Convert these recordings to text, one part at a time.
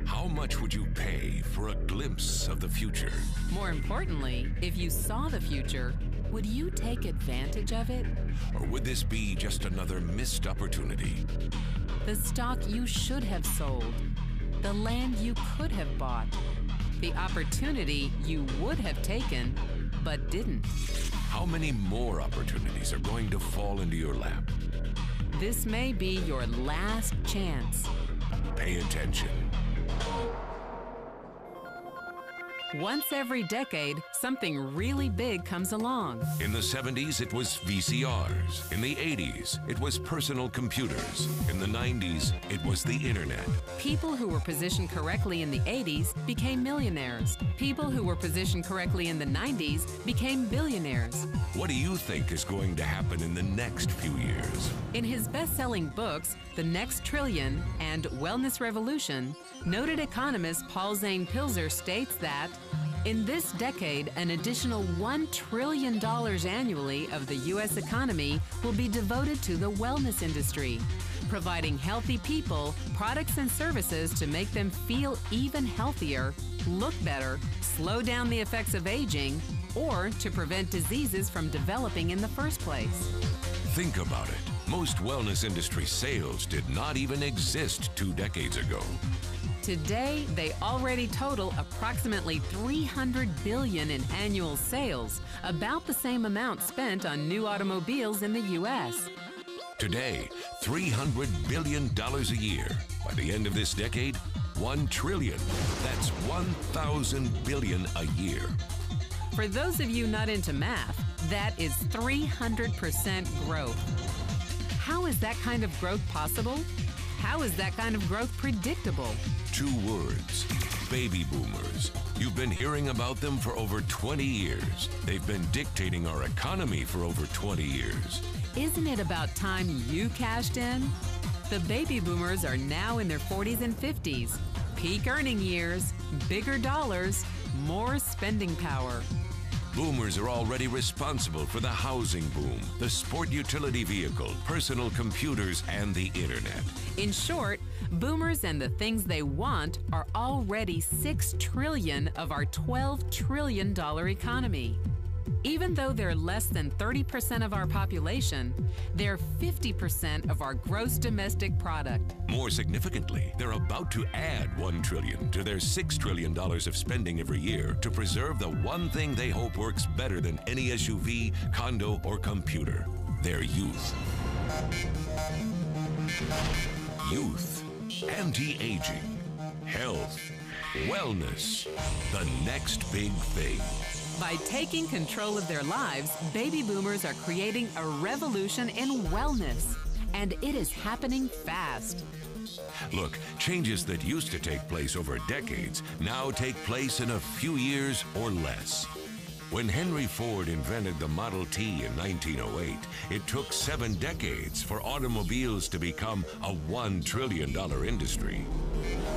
How much would you pay for a glimpse of the future? More importantly, if you saw the future, would you take advantage of it? Or would this be just another missed opportunity? The stock you should have sold, the land you could have bought, the opportunity you would have taken but didn't. How many more opportunities are going to fall into your lap? This may be your last chance. Pay attention. Once every decade, something really big comes along. In the 70s, it was VCRs. In the 80s, it was personal computers. In the 90s, it was the internet. People who were positioned correctly in the 80s became millionaires. People who were positioned correctly in the 90s became billionaires. What do you think is going to happen in the next few years? In his best-selling books, The Next Trillion and Wellness Revolution, noted economist Paul Zane Pilzer states that in this decade, an additional $1 trillion annually of the U.S. economy will be devoted to the wellness industry, providing healthy people products and services to make them feel even healthier, look better, slow down the effects of aging, or to prevent diseases from developing in the first place. Think about it. Most wellness industry sales did not even exist 2 decades ago. Today, they already total approximately $300 billion in annual sales, about the same amount spent on new automobiles in the U.S. Today, $300 billion a year. By the end of this decade, $1 trillion. That's 1,000 billion a year. For those of you not into math, that is 300% growth. How is that kind of growth possible? How is that kind of growth predictable? 2 words: baby boomers. You've been hearing about them for over 20 years. They've been dictating our economy for over 20 years. Isn't it about time you cashed in? The baby boomers are now in their 40s and 50s. Peak earning years, bigger dollars, more spending power. Boomers are already responsible for the housing boom, the sport utility vehicle, personal computers, and the internet. In short, boomers and the things they want are already $6 trillion of our $12 trillion economy. Even though they're less than 30% of our population, they're 50% of our gross domestic product. More significantly, they're about to add $1 trillion to their $6 trillion of spending every year to preserve the one thing they hope works better than any SUV, condo, or computer: their youth. Youth, anti-aging, health, wellness, the next big thing. By taking control of their lives, baby boomers are creating a revolution in wellness. And it is happening fast. Look, changes that used to take place over decades now take place in a few years or less. When Henry Ford invented the Model T in 1908, it took 7 decades for automobiles to become a $1 trillion industry.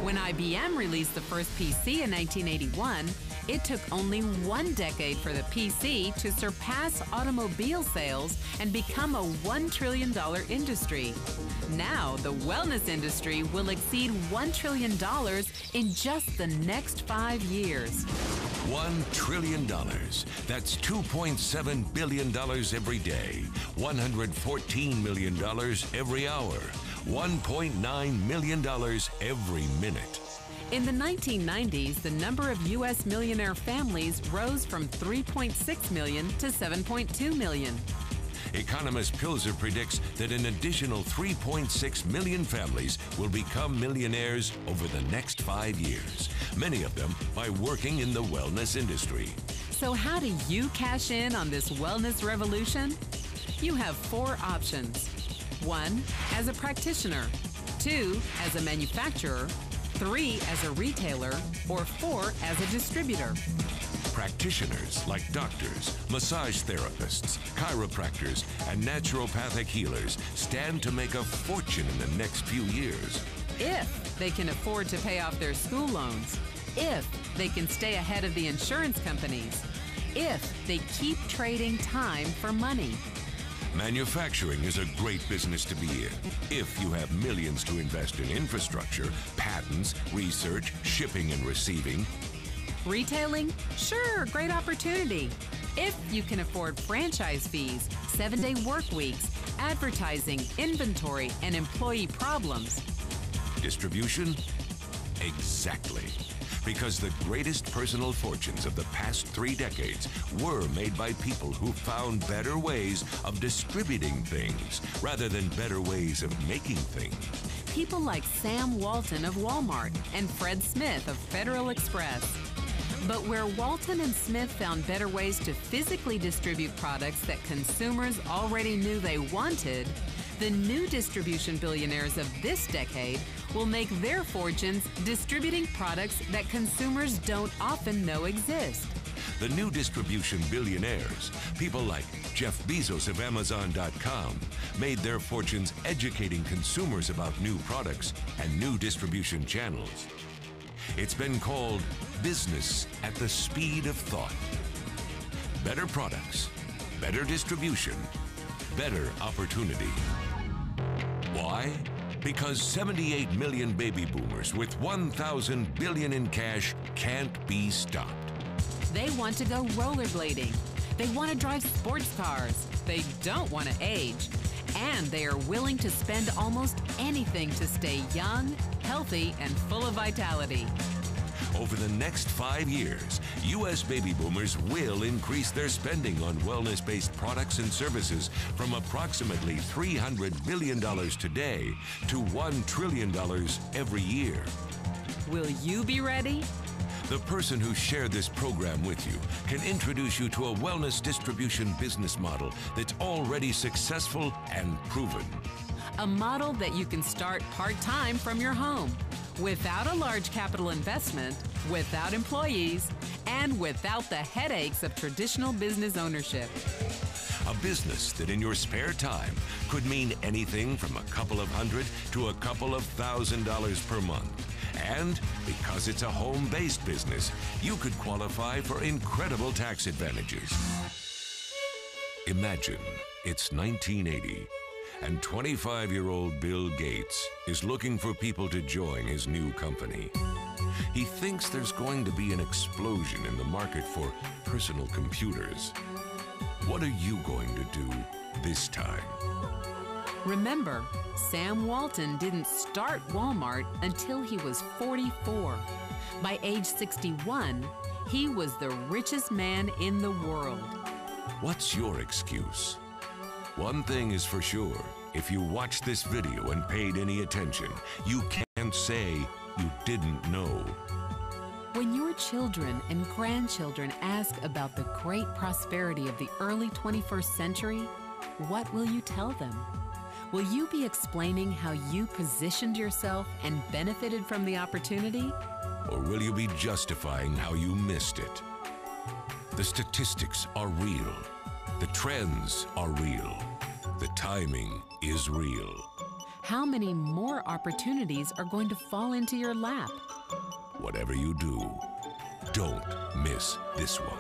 When IBM released the first PC in 1981, it took only 1 decade for the PC to surpass automobile sales and become a $1 trillion industry. Now, the wellness industry will exceed $1 trillion in just the next 5 years. $1 trillion. That's $2.7 billion every day, $114 million every hour, $1.9 million every minute. In the 1990s, the number of U.S. millionaire families rose from 3.6 million to 7.2 million. Economist Pilzer predicts that an additional 3.6 million families will become millionaires over the next 5 years, many of them by working in the wellness industry. So how do you cash in on this wellness revolution? You have 4 options. 1, as a practitioner. 2, as a manufacturer. 3, as a retailer. Or 4, as a distributor. Practitioners like doctors, massage therapists, chiropractors, and naturopathic healers stand to make a fortune in the next few years. If they can afford to pay off their school loans. If they can stay ahead of the insurance companies. If they keep trading time for money. Manufacturing is a great business to be in if you have millions to invest in infrastructure, patents, research, shipping and receiving. Retailing? Sure, great opportunity. If you can afford franchise fees, 7-day work weeks, advertising, inventory, and employee problems. Distribution? Exactly. Because the greatest personal fortunes of the past 3 decades were made by people who found better ways of distributing things rather than better ways of making things. People like Sam Walton of Walmart and Fred Smith of Federal Express. But where Walton and Smith found better ways to physically distribute products that consumers already knew they wanted, the new distribution billionaires of this decade will make their fortunes distributing products that consumers don't often know exist. The new distribution billionaires, people like Jeff Bezos of Amazon.com, made their fortunes educating consumers about new products and new distribution channels. It's been called business at the speed of thought. Better products, better distribution, better opportunity. Why? Because 78 million baby boomers with 1,000 billion in cash can't be stopped. They want to go rollerblading. They want to drive sports cars. They don't want to age. And they are willing to spend almost anything to stay young, healthy, and full of vitality. Over the next 5 years, U.S. baby boomers will increase their spending on wellness-based products and services from approximately $300 billion today to $1 trillion every year. Will you be ready? The person who shared this program with you can introduce you to a wellness distribution business model that's already successful and proven. A model that you can start part-time from your home, without a large capital investment, without employees, and without the headaches of traditional business ownership. A business that in your spare time could mean anything from a couple of hundred to a couple of $1,000s per month. And because it's a home-based business, you could qualify for incredible tax advantages. Imagine it's 1980. And 25-year-old Bill Gates is looking for people to join his new company. He thinks there's going to be an explosion in the market for personal computers. What are you going to do this time? Remember, Sam Walton didn't start Walmart until he was 44. By age 61, he was the richest man in the world. What's your excuse? One thing is for sure, if you watched this video and paid any attention, you can't say you didn't know. When your children and grandchildren ask about the great prosperity of the early 21st century, what will you tell them? Will you be explaining how you positioned yourself and benefited from the opportunity? Or will you be justifying how you missed it? The statistics are real. The trends are real. The timing is real. How many more opportunities are going to fall into your lap? Whatever you do, don't miss this one.